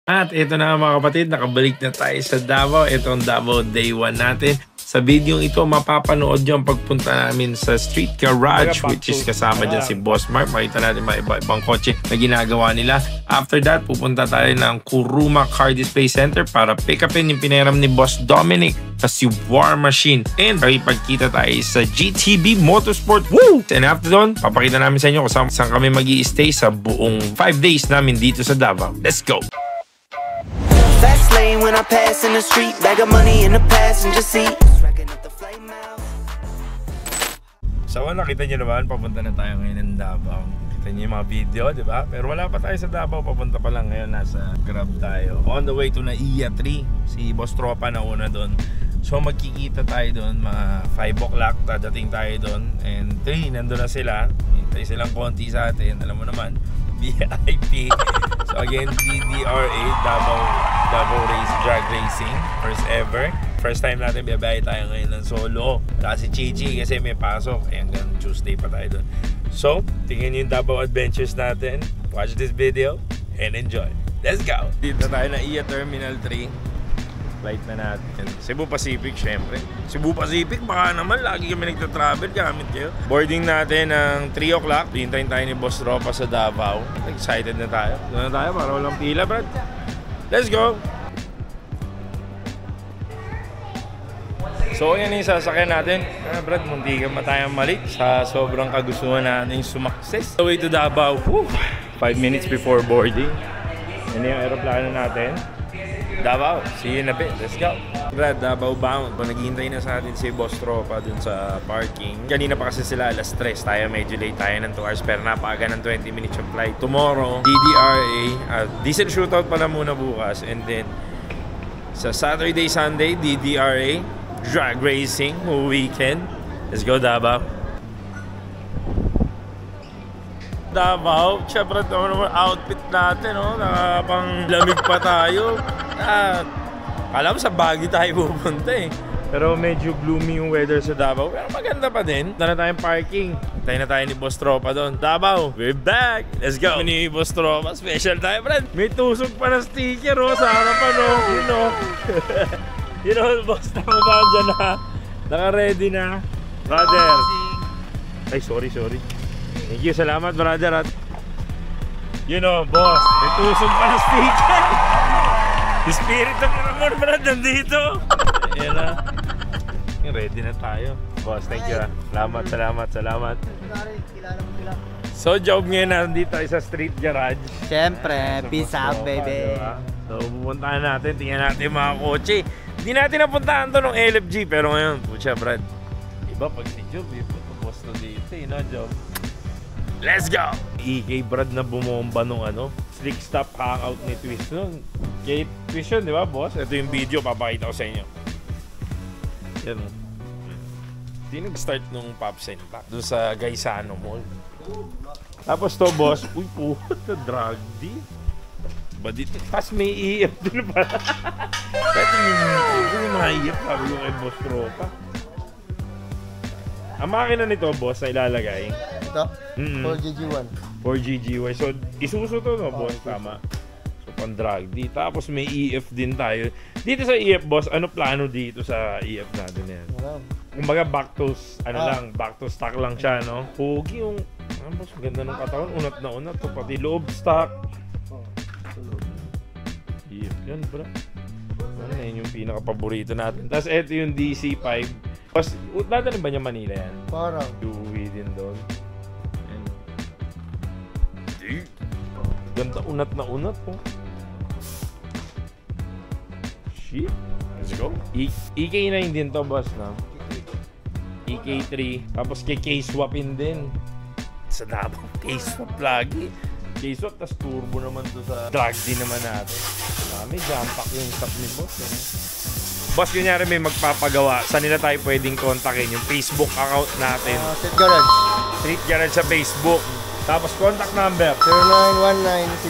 At ito na mga kapatid, nakabalik na tayo sa Davao. Ito ang Davao Day 1 natin. Sa video ito, mapapanood nyo ang pagpunta namin sa Street Garage, which is kasama dyan si Boss Mark. Makita natin mga iba-ibang kotse na ginagawa nila. After that, pupunta tayo ng Kuruma Car Display Center para pick upin yung pinahiram ni Boss Dominic sa si War Machine. And pagkita tayo sa GTB Motorsport. Woo! And after doon, papakita namin sa inyo kung saan kami mag-i-stay sa buong 5 days namin dito sa Davao. Let's go! Fast lane when I pass in the street, bag of money in the passenger seat. Racking up the flame out. So nakita nyo naman, papunta na tayo ngayon ng Davao. Kita nyo yung mga video, di ba? Pero wala pa tayo sa Davao, papunta pa lang ngayon, nasa Grab tayo. On the way to Naiya 3, si Boss Tropa na una doon. So magkikita tayo doon, mga 5 o'clock, dadating tayo doon. And 3, nandun na sila. Hintay silang konti sa atin, alam mo naman, VIP. So again, DDRA, Davao Race Drag Racing, first ever. First time natin biyabiyahe tayo ngayon ng solo. Wala si Chichi kasi may pasok. Hanggang Tuesday pa tayo doon. So, tingnan yung Davao Adventures natin. Watch this video and enjoy. Let's go! Dito tayo na Naiya Terminal 3. Flight na natin. Cebu Pacific, syempre. Cebu Pacific, baka naman lagi kami nagta-travel, gamit kayo. Boarding natin ng 3 o'clock. Hintayin tayo ni Boss Tropa sa Davao. Excited na tayo. Doon na tayo para walang pila, Brad. Let's go! So, yan yung sasakyan natin. Brad, munti ka matayang mali sa sobrang kagustuhan natin sumakses. The way to Davao. 5 minutes before boarding. Yan yung aeroplano natin. Davao, see you in a bit. Let's go. Brad, Davao bound. Naghihintay na sa atin si Boss Tropa dun sa parking. Kanina pa kasi sila alas 3. Tayo medyo late tayo ng 2 hours pero napaaga ng 20 minutes yung flight. Tomorrow, DDRA. Decent shootout pala muna bukas. And then, sa Saturday, Sunday, DDRA. Drag Racing weekend. Let's go, Davao. Davao, syempre ito naman outfit natin, no? Nakapang lamig pa tayo. Alam, sa Baguio tayo pupunta eh. Pero medyo gloomy yung weather sa Davao. Pero maganda pa din. Punta na tayong parking. Tayo na tayo ni Boss Tropa doon. Davao, we're back! Let's go! Ni Boss Tropa, special tayo, Brad. May tusok pa na sticker, oh, sa harapan, oh. You know. You know, Boss Tropa ba dyan na? Naka-ready na. Brother. Ay, sorry. Thank you, salamat, brother. At you know, boss, may tusok pa na sticker. Spirit of Ramon, brad, nandito. Ayan na. Ready na tayo. Boss, thank you. Salamat. So, job ngayon nandito tayo sa Street Garage. Siyempre, peace out, baby. Diba? So, pupuntahan natin. Tingnan natin mga kotse. Hindi natin napuntahan to ng LFG. Pero ngayon, pucha, brad. Iba pag si Job, boss to dito, no, Job? Let's go! EK Brad na bumomba nung slick stop hangout ni Twist nun. Kay Twist yun, di ba, boss? Ito yung video, papakita ko sa inyo. Yan. Hindi nag-start nung Pop Sentak doon sa Gaisano Mall. Tapos to, boss, uy po, drag di. Badit. Tapos may EF din pa. Dati yung mga EF, sabi ko kay Boss Tropa. Ang makina nito, boss, na ilalagay. Ito? 4GG1. 4GG1. So, isuso to, no, boss? Tama. So, pang-drag di. Tapos may EF din tayo. Dito sa EF, boss, ano plano dito sa EF natin yan? Kumbaga, back to stock lang siya, no? Pogi yung, boss, ganda ng katawan. Unat na unat. To, pati loob stock. EF yan, bro. Yan yung pinaka-paborito natin. Tapos, ito yung DC5. Boss, dadalhin ba niya Manila yan? Parang. Uwi din doon. Ganda, unat na unat po. Shit. Let's go. EK9 din to, boss, no? EK3. Tapos kay K-swapin din. Sa Davao, K-swap lagi. K-swap, tas turbo naman to sa drag din naman natin. May jump pack yung stop ni boss. Boss, kunyari may magpapagawa, saan nila tayo pwedeng kontakin? Yung Facebook account natin. Street Garage. Street Garage sa Facebook. Tapos contact number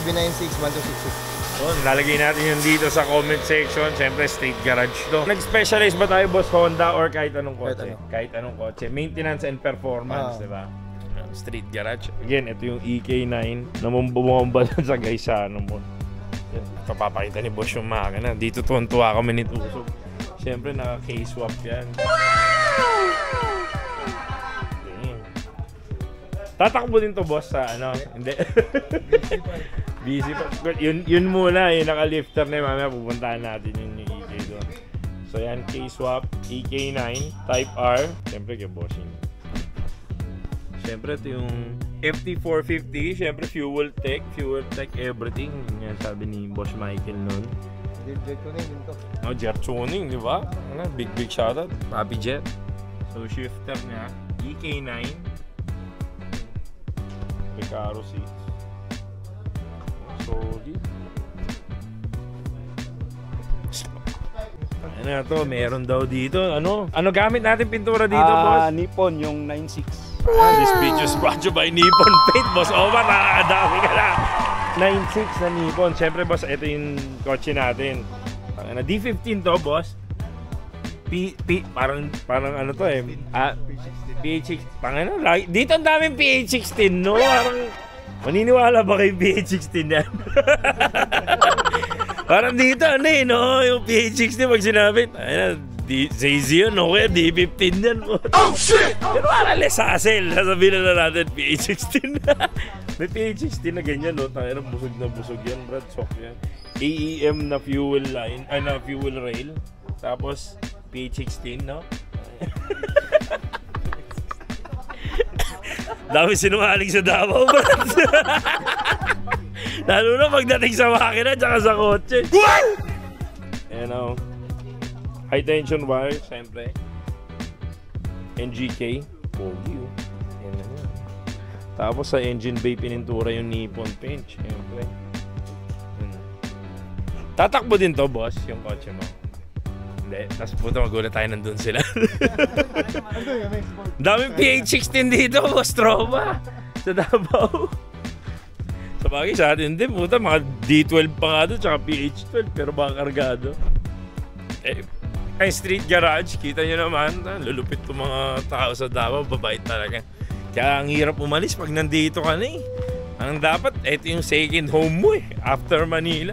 0919-796-1266. So, lalagay natin yung dito sa comment section. Siyempre, Street Garage to. Nag-specialize ba tayo, boss, Honda or kahit anong kotse? Kahit anong kotse. Maintenance and performance, diba? Street Garage. Again, ito yung EK9 na bumomba sa Gaisano Mall. Papapakita ni boss yung makina. Dito tuwan-tuwa kami ni Tusok. Siyempre naka-K-swap yan. Tatakbo din to boss sa ano? Hindi. Busy pa. Yun muna, yung naka-lifter na yun. Mamaya pupuntahan natin yung EK doon. So yan, K-swap, EK9, Type R. Siyempre kay bossing. Siyempre ito yung FT450. Siyempre fuel tech everything. Yan sabi ni Boss Michael nun. Jet tuning din to. No, jet tuning, di ba? Ano, big shoutout, Papi Jet. So shifter niya, EK9. Recaro seats. Solid. Ano na to, meron daw dito. Ano gamit natin pintura dito, boss? Nippon, yung 9.6. This video is brought to you by Nippon Paint, boss. Omar, nakakadami ka na. 9.6 na Nippon. Siyempre, boss, ito yung kotse natin. D15 to, boss. Parang ano to eh. PH16. Dito ang daming PH16, no? Parang maniniwala ba kay PH16 yan? Parang dito, ano eh, no? Yung PH16 pag sinabi, ZZ yun, no? Kaya D15 yan. Oh, shit! Pero parang lesasel. Sasabihin na natin, PH16. May PH16 na ganyan, no? Tangina, busog na busog yan, brad. Sok yan. AEM na fuel line, na fuel rail. Tapos, PH16, no? Dami sinungaling sa Davao, brad. Lalo na pagdating sa makina tsaka sa kotse. Ayan o. High tension wire, siyempre. NGK. Pogi o. Ayan na yan. Tapos sa engine bay pinintura yung Nippon Paint, siyempre. Tatakbo din to, boss, yung kotse mo. Hindi. Tapos puto magulat tayo nandun sila. Daming PH16 dito, boss Tropa. Sa Davao. Sa bagay sa atin din, puta, mga D12 pa nga doon, tsaka PH12, pero baka kargado. Ay, street garage, kita nyo naman, lulupit itong mga tao sa Davao, babait talaga. Kaya ang hirap umalis pag nandito ka na eh. Ang dapat, ito yung second home mo eh, after Manila.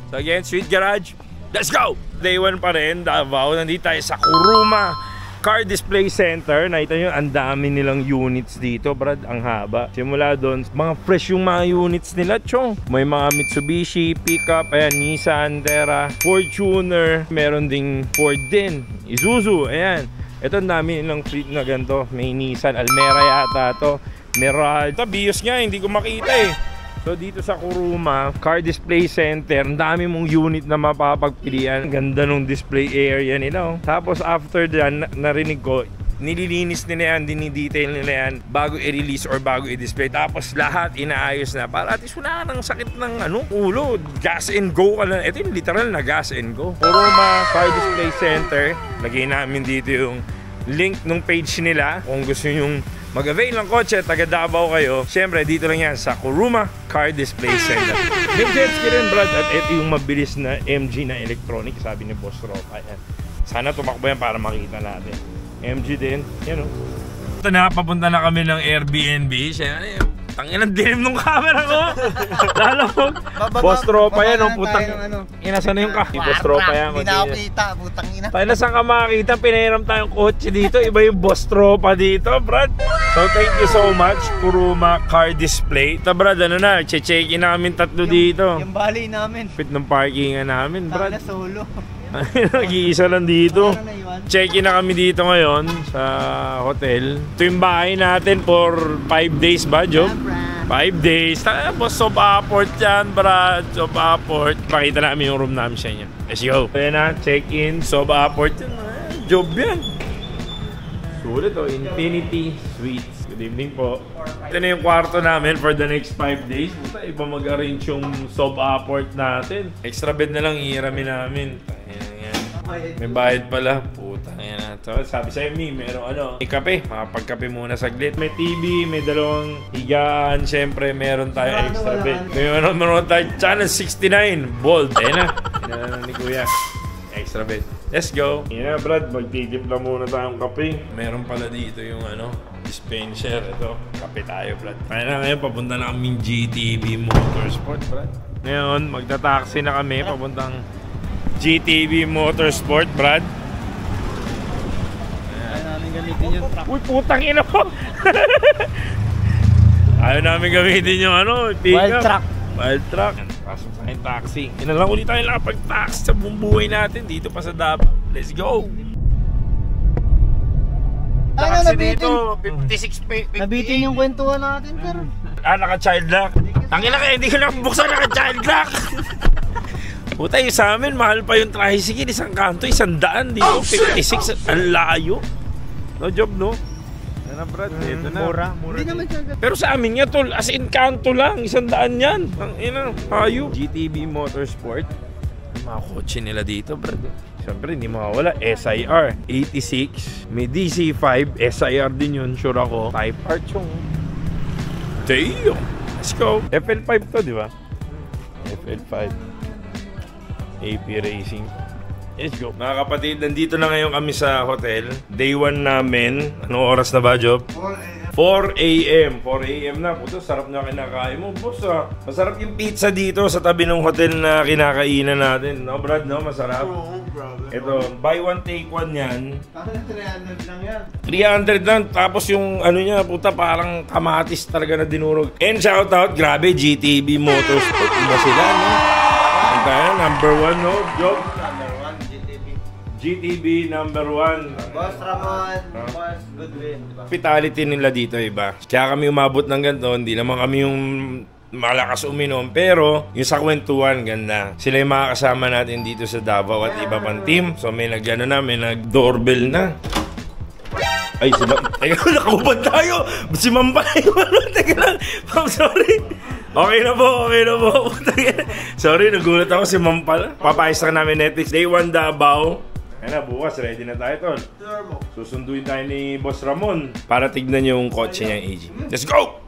So again, street garage, let's go! Day 1 pa rin, Davao, nandito tayo sa Kuruma Car Display Center. Nakita nyo, ang dami nilang units dito, brad, ang haba. Simula doon, mga fresh yung mga units nila, chong. May mga Mitsubishi, pickup, ayan, Nissan, Terra, Fortuner, meron ding Ford din, Isuzu, ayan. Ito ang dami nilang fleet na ganito. May Nissan Almera yata to, Mirage. Ito, Vios nga, hindi ko makita eh. So dito sa Kuruma Car Display Center, ang dami mong unit na mapapagpilian. Ganda nung display area nila. Tapos after that, narinig ko, nililinis nila yan, dinidetail nila yan bago i-release or bago i-display. Tapos lahat inaayos na para at least wala nang sakit ng ulo. Gas and go ka lang. Ito yung literal na gas and go. Kuruma Car Display Center. Lagay namin dito yung link nung page nila kung gusto nyo mag-avail ng kotse, taga Davao kayo. Siyempre, dito lang yan sa Kuruma Car Display Center. May jet ski rin, brad. At ito yung mabilis na MG na electronic, sabi ni Boss Ropa. Yan. Sana tumakbo yan para makita natin. MG din. Yan o. Ito na, papunta na kami ng Airbnb. Siyempre, tangin ang dilim ng camera ko. Lalo mo. Boss Tropa yan. Putang inasa na yung Boss Tropa yan. Hindi na ako kita. Putang ina. Tayo na saan ka makakita. Pinahiram tayong kotse dito. Iba yung Boss Tropa dito, brad. So thank you so much, Kuruma Car Display. Ito, brad, ano na, check-in namin tatlo dito. Yung bali namin. Pit ng parkingan namin, brad. Tala solo. Nag-iisa lang dito. Check-in na kami dito ngayon sa hotel. Ito yung bahay natin for 5 days ba, Job? 5 days. Tapos Sob-Apport yan, brad. Sob-Apport. Pakita namin yung room namin sa inyo. Let's go. Ayan na, check-in. Sob-Apport yan. Job yan. Sulit o, Infinity Suites. Good evening po. Ito na yung kwarto namin for the next 5 days. Iba mag-arrange yung Sob-Apport natin. Extra bed na lang ihiramin namin. May bayad pala. Puta, ayan na. So, sabi sa'yo, meron may kape. Makapagkape muna saglit. May TV, may dalawang higaan. Siyempre, meron tayo extra bed. Meron tayo channel 69. Bold. Ayan na. Ayan na ni Kuya. Extra bed. Let's go. Ayan na, Brad. Magtitip lang muna tayong kape. Meron pala dito yung dispenser. Ito. Kape tayo, Brad. Ayan na ngayon. Papunta na kaming GTV Motorsport, Brad. Ngayon, magta-taxi na kami papuntang GTB Motorsport, Brad. Ayaw namin gamitin yung truck. Uy, putang ina po! Ayaw namin gamitin yung ano, Wild truck. Wild truck. Pasok sa akin taxi. Ina lang ulit tayo nakapag-taxi sa buong buhay natin dito pa sa Davao. Let's go! Taxi dito, 56 Nabitin yung kwentuhan natin, sir. Naka-child lock. Tangina ka, hindi ko nakabuksan, naka-child lock. Puta, yung sa amin, mahal pa yung tricycle. Isang kanto, 100. Dito, 56. Ang layo. No job, no? Ano, Brad? Ito na. Mura. Hindi naman siya. Pero sa amin nga, tol, as in kanto lang. 100 yan. Ang ina, hayo. GTB Motorsport. Ang mga kotse nila dito, Brad. Siyempre, hindi mawawala. SIR 86. May DC5. SIR din yun, sure ako. Type R yung. Damn! Let's go. FL5 to, di ba? FL5. AP Racing. Let's go. Mga kapatid, nandito na ngayon kami sa hotel. Day 1 namin. Anong oras na ba, Job? 4 a.m. 4 a.m. na. Puto, sarap na kinakain mo, boss. Masarap yung pizza dito sa tabi ng hotel na kinakainan natin. No, Brad, no? Masarap. Ito, buy one, take one yan. 300 lang yan. 300 lang. Tapos yung ano niya, puta, parang kamatis talaga na dinurog. And shoutout, grabe, GTB Motorsport. Iba sila, no? Ito yan, number 1, no? Job? Number 1, GTB. GTB number 1. Boss Ramon, Boss Goodwin. Diba? Hospitality nila dito iba. Kaya kami umabot ng ganito, hindi naman kami yung malakas uminom, pero yung sa kwentuhan ganda. Sila yung makakasama natin dito sa Davao at iba pang team. So may nag-ano na, may nag-doorbell na. Ay, sila, teka, nakubad tayo. Si Ma'am pala yung ano, teka lang. Ma'am, sorry. Okay na po, okay na po. Sorry, nagulat ako si Ma'am pala. Papayos na namin Netflix. Day 1 Davao. Kaya na, bukas, ready na tayo, tol. Susunduin tayo ni Boss Ramon para tignan yung kotse niya, AG. Let's go!